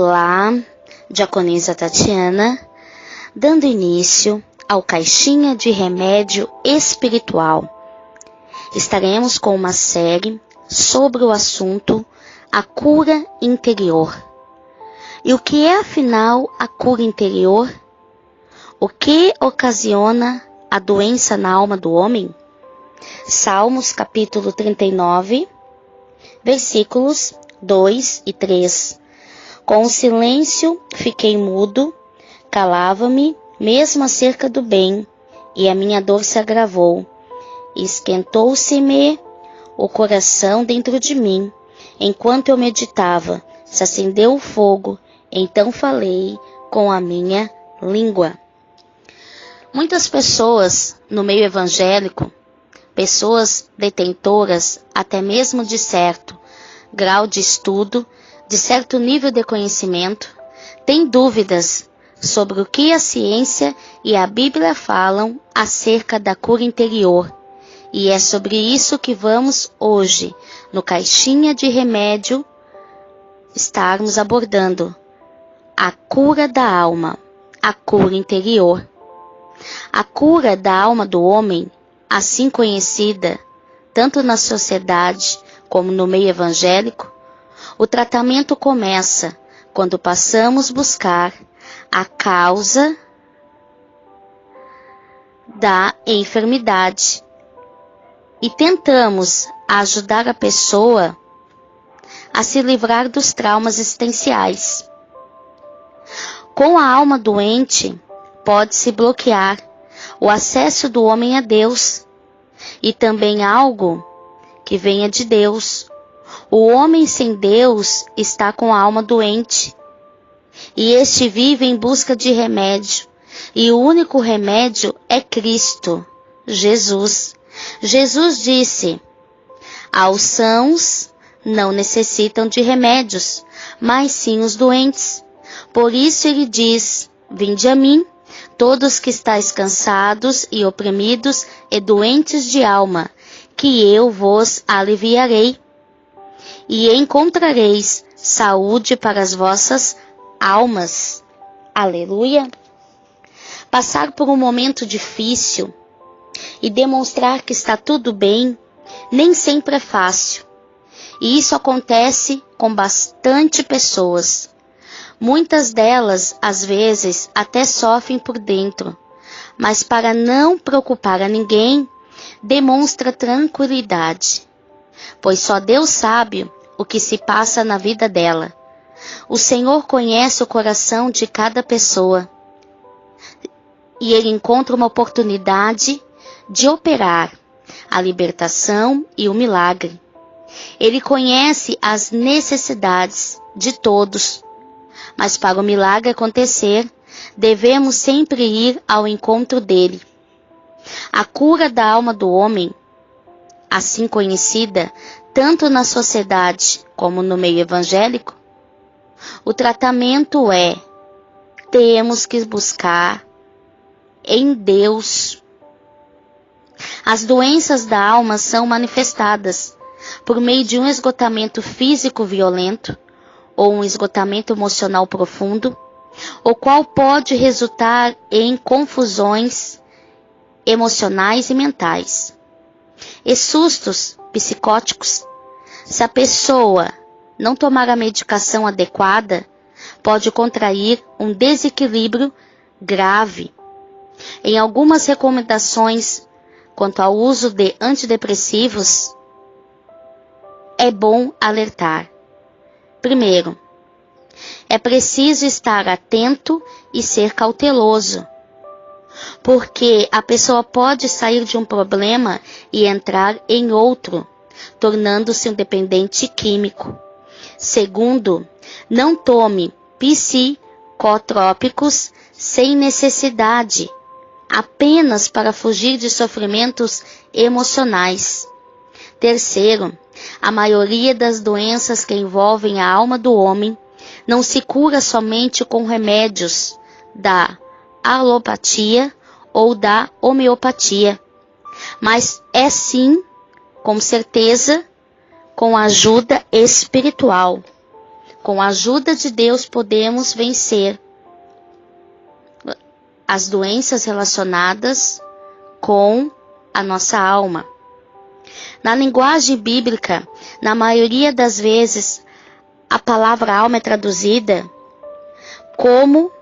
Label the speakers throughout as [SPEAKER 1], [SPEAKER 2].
[SPEAKER 1] Olá, Diaconisa Tatiana, dando início ao Caixinha de Remédio Espiritual. Estaremos com uma série sobre o assunto a cura interior. E o que é afinal a cura interior? O que ocasiona a doença na alma do homem? Salmos capítulo 39, versículos 2 e 3. Com o silêncio fiquei mudo, calava-me mesmo acerca do bem, e a minha dor se agravou. Esquentou-se-me o coração dentro de mim, enquanto eu meditava, se acendeu o fogo, então falei com a minha língua. Muitas pessoas no meio evangélico, pessoas detentoras até mesmo de certo grau de estudo, de certo nível de conhecimento, têm dúvidas sobre o que a ciência e a Bíblia falam acerca da cura interior. E é sobre isso que vamos hoje, no Caixinha de Remédio, estarmos abordando a cura da alma, a cura interior. A cura da alma do homem, assim conhecida, tanto na sociedade como no meio evangélico, o tratamento começa quando passamos a buscar a causa da enfermidade e tentamos ajudar a pessoa a se livrar dos traumas existenciais. Com a alma doente, pode-se bloquear o acesso do homem a Deus e também algo que venha de Deus. O homem sem Deus está com a alma doente e este vive em busca de remédio, e o único remédio é Cristo, Jesus. Jesus disse: aos sãos não necessitam de remédios, mas sim os doentes. Por isso ele diz: vinde a mim, todos que estáis cansados e oprimidos e doentes de alma, que eu vos aliviarei, e encontrareis saúde para as vossas almas. Aleluia! Passar por um momento difícil e demonstrar que está tudo bem nem sempre é fácil. E isso acontece com bastante pessoas. Muitas delas, às vezes, até sofrem por dentro, mas para não preocupar a ninguém, demonstra tranquilidade, pois só Deus sabe o que se passa na vida dela. O Senhor conhece o coração de cada pessoa e Ele encontra uma oportunidade de operar a libertação e o milagre. Ele conhece as necessidades de todos, mas para o milagre acontecer, devemos sempre ir ao encontro dele. A cura da alma do homem, assim conhecida tanto na sociedade como no meio evangélico, o tratamento é: temos que buscar em Deus. As doenças da alma são manifestadas por meio de um esgotamento físico violento ou um esgotamento emocional profundo, o qual pode resultar em confusões emocionais e mentais, e sustos psicóticos. Se a pessoa não tomar a medicação adequada, pode contrair um desequilíbrio grave. Em algumas recomendações quanto ao uso de antidepressivos, é bom alertar. Primeiro, é preciso estar atento e ser cauteloso, porque a pessoa pode sair de um problema e entrar em outro, tornando-se um dependente químico. Segundo, não tome psicotrópicos sem necessidade, apenas para fugir de sofrimentos emocionais. Terceiro, a maioria das doenças que envolvem a alma do homem não se cura somente com remédios da alopatia ou da homeopatia, mas é sim, com certeza, com ajuda espiritual, com a ajuda de Deus, podemos vencer as doenças relacionadas com a nossa alma. Na linguagem bíblica, na maioria das vezes, a palavra alma é traduzida como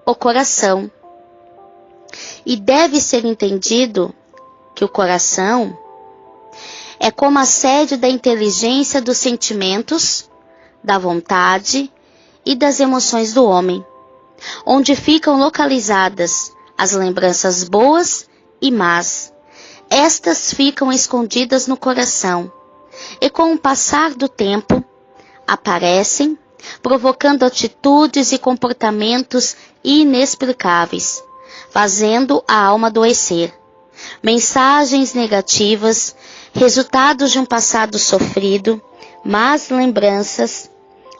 [SPEAKER 1] o coração. E deve ser entendido que o coração é como a sede da inteligência, dos sentimentos, da vontade e das emoções do homem, onde ficam localizadas as lembranças boas e más. Estas ficam escondidas no coração e, com o passar do tempo, aparecem, provocando atitudes e comportamentos inexplicáveis, fazendo a alma adoecer. Mensagens negativas, resultados de um passado sofrido, más lembranças,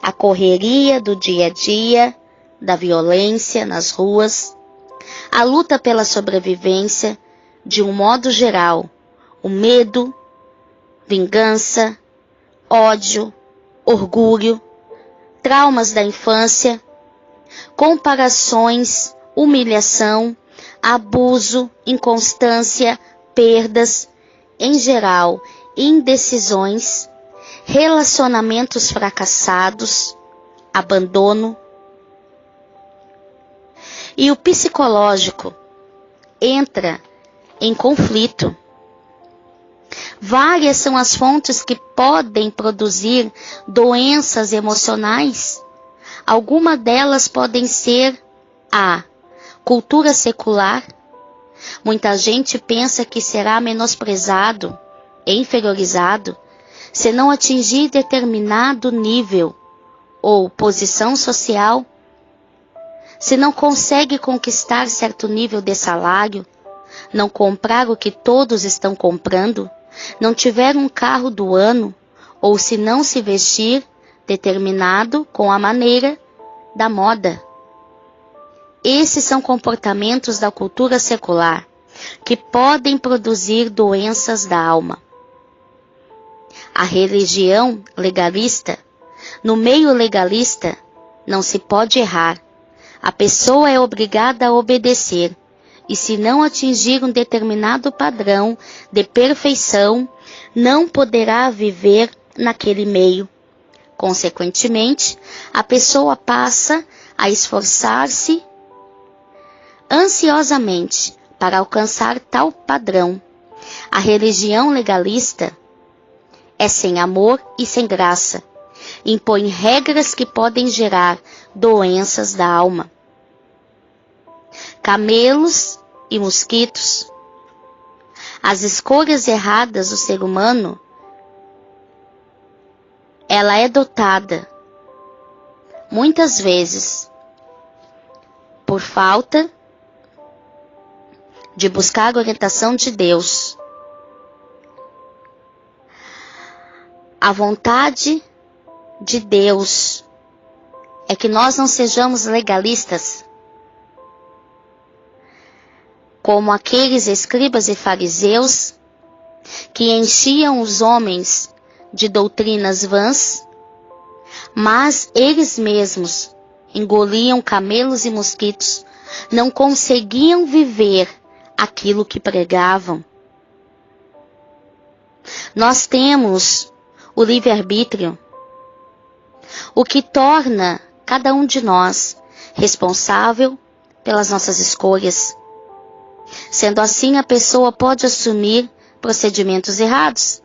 [SPEAKER 1] a correria do dia a dia, da violência nas ruas, a luta pela sobrevivência, de um modo geral, o medo, vingança, ódio, orgulho, traumas da infância, comparações, humilhação, abuso, inconstância, perdas, em geral, indecisões, relacionamentos fracassados, abandono. E o psicológico entra em conflito. Várias são as fontes que podem produzir doenças emocionais. Algumas delas podem ser a cultura secular. Muita gente pensa que será menosprezado, inferiorizado, se não atingir determinado nível ou posição social, se não consegue conquistar certo nível de salário, não comprar o que todos estão comprando, não tiver um carro do ano, ou se não se vestir determinado com a maneira da moda. Esses são comportamentos da cultura secular que podem produzir doenças da alma. A religião legalista, no meio legalista, não se pode errar. A pessoa é obrigada a obedecer, e se não atingir um determinado padrão de perfeição, não poderá viver naquele meio. Consequentemente, a pessoa passa a esforçar-se ansiosamente para alcançar tal padrão. A religião legalista é sem amor e sem graça. Impõe regras que podem gerar doenças da alma. Camelos e mosquitos. As escolhas erradas do ser humano, ela é dotada, muitas vezes, por falta de buscar a orientação de Deus. A vontade de Deus é que nós não sejamos legalistas, como aqueles escribas e fariseus que enchiam os homens de doutrinas vãs, mas eles mesmos engoliam camelos e mosquitos, não conseguiam viver aquilo que pregavam. Nós temos o livre-arbítrio, o que torna cada um de nós responsável pelas nossas escolhas. Sendo assim, a pessoa pode assumir procedimentos errados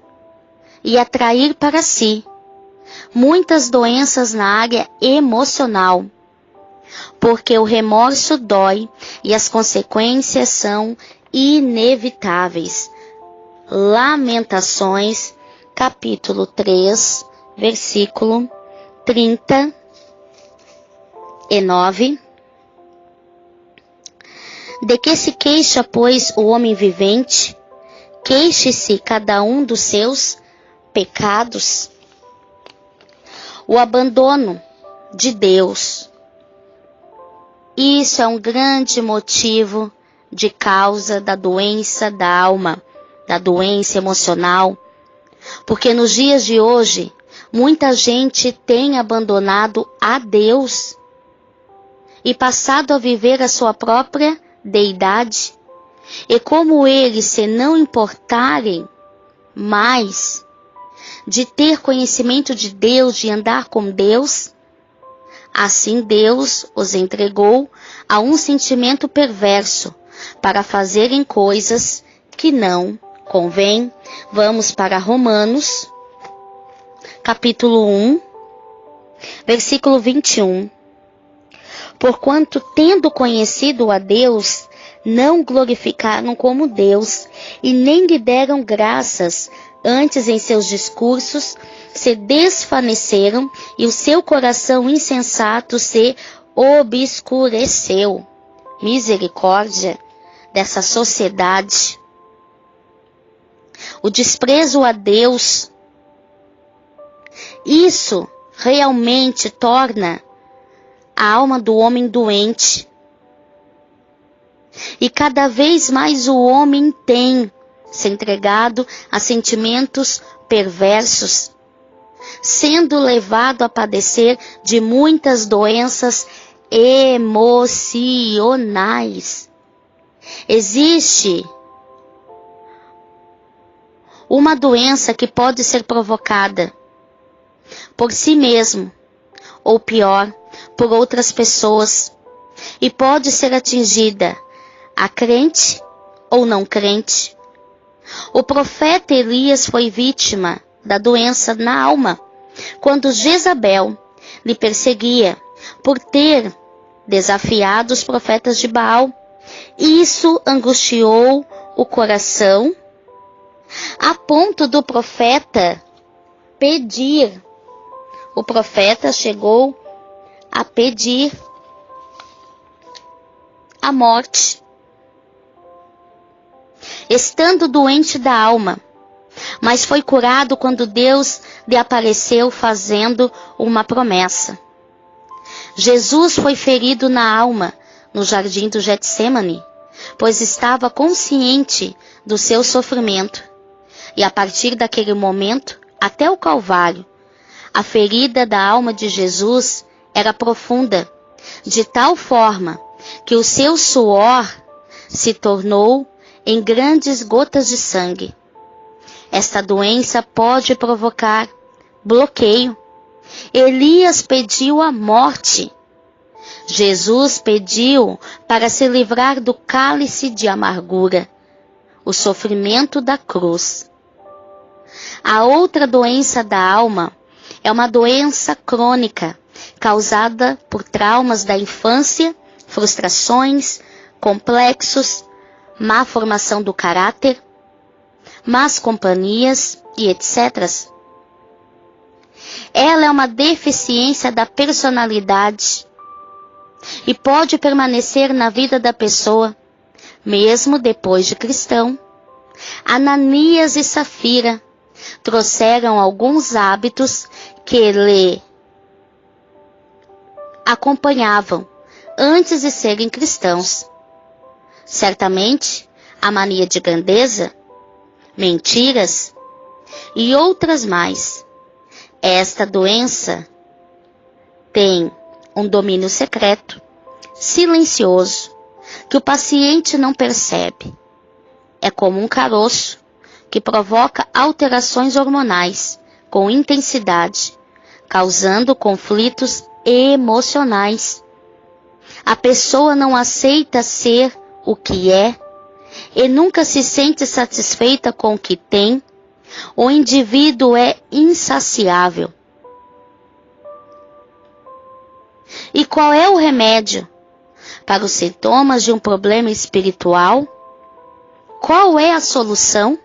[SPEAKER 1] e atrair para si muitas doenças na área emocional, porque o remorso dói e as consequências são inevitáveis. Lamentações, capítulo 3, versículo 39. De que se queixa, pois, o homem vivente? Queixe-se cada um dos seus pecados. O abandono de Deus. Isso é um grande motivo de causa da doença da alma, da doença emocional. Porque nos dias de hoje, muita gente tem abandonado a Deus e passado a viver a sua própria deidade. E como eles se não importarem mais de ter conhecimento de Deus, de andar com Deus, assim Deus os entregou a um sentimento perverso para fazerem coisas que não convém. Vamos para Romanos, capítulo 1, versículo 21. Porquanto, tendo conhecido a Deus, não glorificaram como Deus, e nem lhe deram graças, antes em seus discursos se desvaneceram, e o seu coração insensato se obscureceu. Misericórdia dessa sociedade. O desprezo a Deus, isso realmente torna a alma do homem doente. E cada vez mais o homem tem se entregado a sentimentos perversos, sendo levado a padecer de muitas doenças emocionais. Existe uma doença que pode ser provocada por si mesmo, ou pior, por outras pessoas, e pode ser atingida a crente ou não crente. O profeta Elias foi vítima da doença na alma, quando Jezabel lhe perseguia por ter desafiado os profetas de Baal. Isso angustiou o coração, a ponto do profeta pedir. O profeta chegou a pedir a morte, estando doente da alma, mas foi curado quando Deus lhe apareceu fazendo uma promessa. Jesus foi ferido na alma no jardim do Getsêmani, pois estava consciente do seu sofrimento, e a partir daquele momento até o Calvário, a ferida da alma de Jesus era profunda, de tal forma que o seu suor se tornou em grandes gotas de sangue. Esta doença pode provocar bloqueio. Elias pediu a morte. Jesus pediu para se livrar do cálice de amargura, o sofrimento da cruz. A outra doença da alma é uma doença crônica, causada por traumas da infância, frustrações, complexos, má formação do caráter, más companhias e etc. Ela é uma deficiência da personalidade e pode permanecer na vida da pessoa, mesmo depois de cristão. Ananias e Safira trouxeram alguns hábitos que lhe acompanhavam antes de serem cristãos. Certamente, a mania de grandeza, mentiras e outras mais. Esta doença tem um domínio secreto, silencioso, que o paciente não percebe. É como um caroço que provoca alterações hormonais com intensidade, causando conflitos emocionais. A pessoa não aceita ser o que é e nunca se sente satisfeita com o que tem. O indivíduo é insaciável. E qual é o remédio para os sintomas de um problema espiritual? Qual é a solução?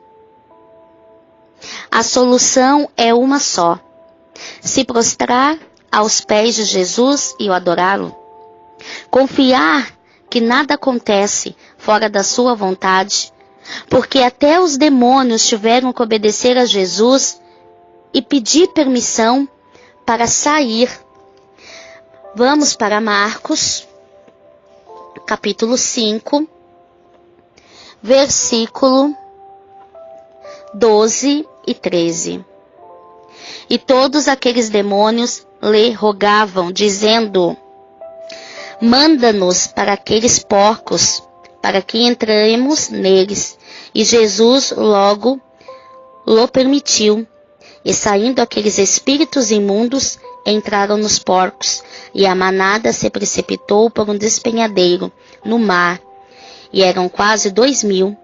[SPEAKER 1] A solução é uma só: se prostrar aos pés de Jesus e o adorá-lo. Confiar que nada acontece fora da sua vontade, porque até os demônios tiveram que obedecer a Jesus e pedir permissão para sair. Vamos para Marcos, capítulo 5, versículo 12 e 13. E todos aqueles demônios lhe rogavam, dizendo: manda-nos para aqueles porcos, para que entremos neles. E Jesus logo o permitiu. E saindo aqueles espíritos imundos, entraram nos porcos, e a manada se precipitou por um despenhadeiro no mar. E eram quase 2.000,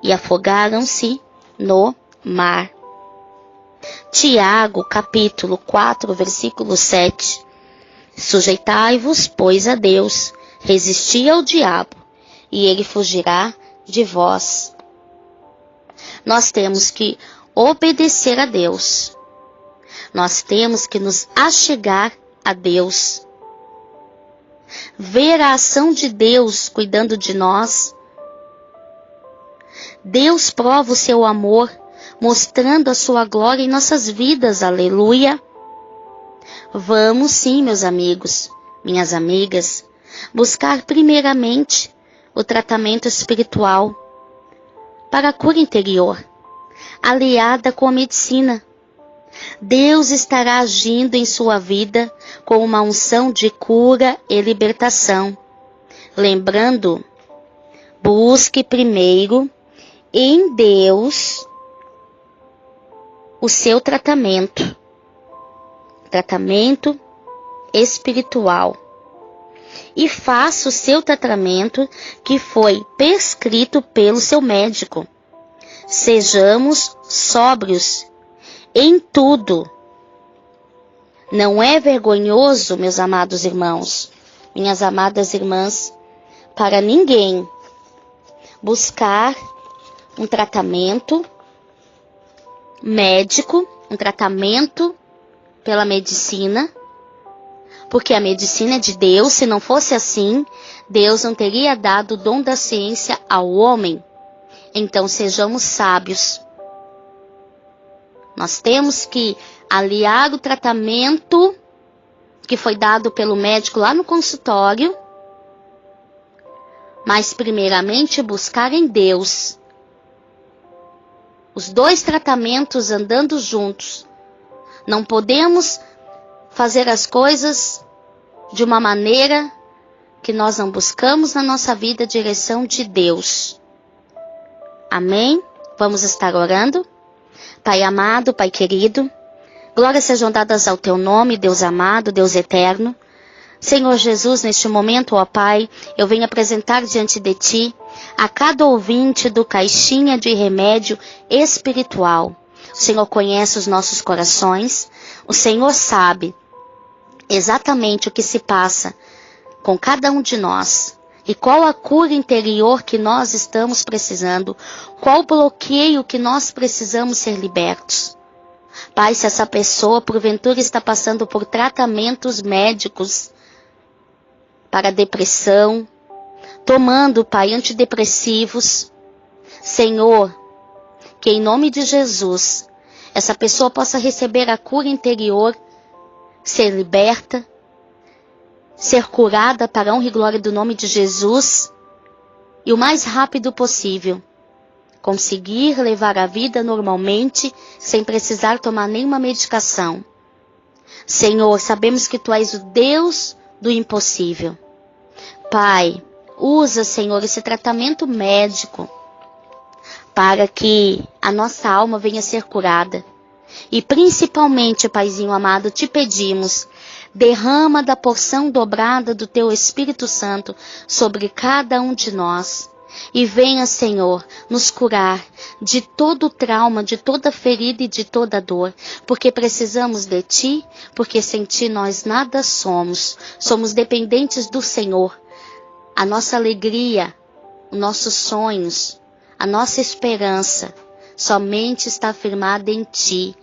[SPEAKER 1] e afogaram-se no mar. Tiago, capítulo 4, versículo 7. Sujeitai-vos, pois, a Deus, resisti ao diabo, e ele fugirá de vós. Nós temos que obedecer a Deus. Nós temos que nos achegar a Deus. Ver a ação de Deus cuidando de nós. Deus prova o seu amor, mostrando a sua glória em nossas vidas. Aleluia! Vamos sim, meus amigos, minhas amigas, buscar primeiramente o tratamento espiritual para a cura interior, aliada com a medicina. Deus estará agindo em sua vida com uma unção de cura e libertação. Lembrando, busque primeiro em Deus o seu tratamento espiritual. E faça o seu tratamento que foi prescrito pelo seu médico. Sejamos sóbrios em tudo. Não é vergonhoso, meus amados irmãos, minhas amadas irmãs, para ninguém buscar um tratamento médico, um tratamento pela medicina, porque a medicina é de Deus. Se não fosse assim, Deus não teria dado o dom da ciência ao homem. Então sejamos sábios. Nós temos que aliar o tratamento que foi dado pelo médico lá no consultório, mas primeiramente buscar em Deus. Os dois tratamentos andando juntos. Não podemos fazer as coisas de uma maneira que nós não buscamos na nossa vida a direção de Deus. Amém? Vamos estar orando? Pai amado, Pai querido, glórias sejam dadas ao Teu nome, Deus amado, Deus eterno. Senhor Jesus, neste momento, ó Pai, eu venho apresentar diante de Ti a cada ouvinte do Caixinha de Remédio Espiritual. O Senhor conhece os nossos corações, o Senhor sabe exatamente o que se passa com cada um de nós. E qual a cura interior que nós estamos precisando? Qual o bloqueio que nós precisamos ser libertos? Pai, se essa pessoa porventura está passando por tratamentos médicos para depressão, tomando, Pai, antidepressivos, Senhor, que em nome de Jesus, essa pessoa possa receber a cura interior, ser liberta, ser curada para a honra e glória do nome de Jesus, e o mais rápido possível, conseguir levar a vida normalmente, sem precisar tomar nenhuma medicação. Senhor, sabemos que Tu és o Deus do impossível. Pai, usa, Senhor, esse tratamento médico para que a nossa alma venha a ser curada. E principalmente, Paizinho amado, Te pedimos, derrama da porção dobrada do Teu Espírito Santo sobre cada um de nós. E venha, Senhor, nos curar de todo trauma, de toda ferida e de toda dor. Porque precisamos de Ti, porque sem Ti nós nada somos. Somos dependentes do Senhor. A nossa alegria, os nossos sonhos, a nossa esperança somente está firmada em Ti.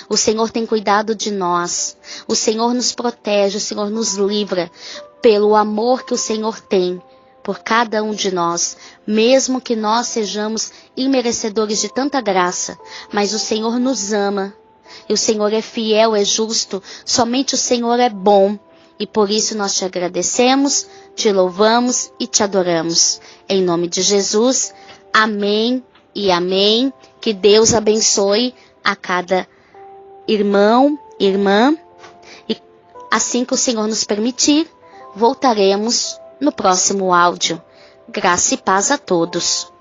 [SPEAKER 1] O Senhor tem cuidado de nós. O Senhor nos protege, o Senhor nos livra pelo amor que o Senhor tem por cada um de nós, mesmo que nós sejamos imerecedores de tanta graça, mas o Senhor nos ama, e o Senhor é fiel, é justo, somente o Senhor é bom, e por isso nós Te agradecemos, Te louvamos e Te adoramos. Em nome de Jesus, amém e amém. Que Deus abençoe a cada irmão, irmã, e assim que o Senhor nos permitir, voltaremos no próximo áudio. Graça e paz a todos.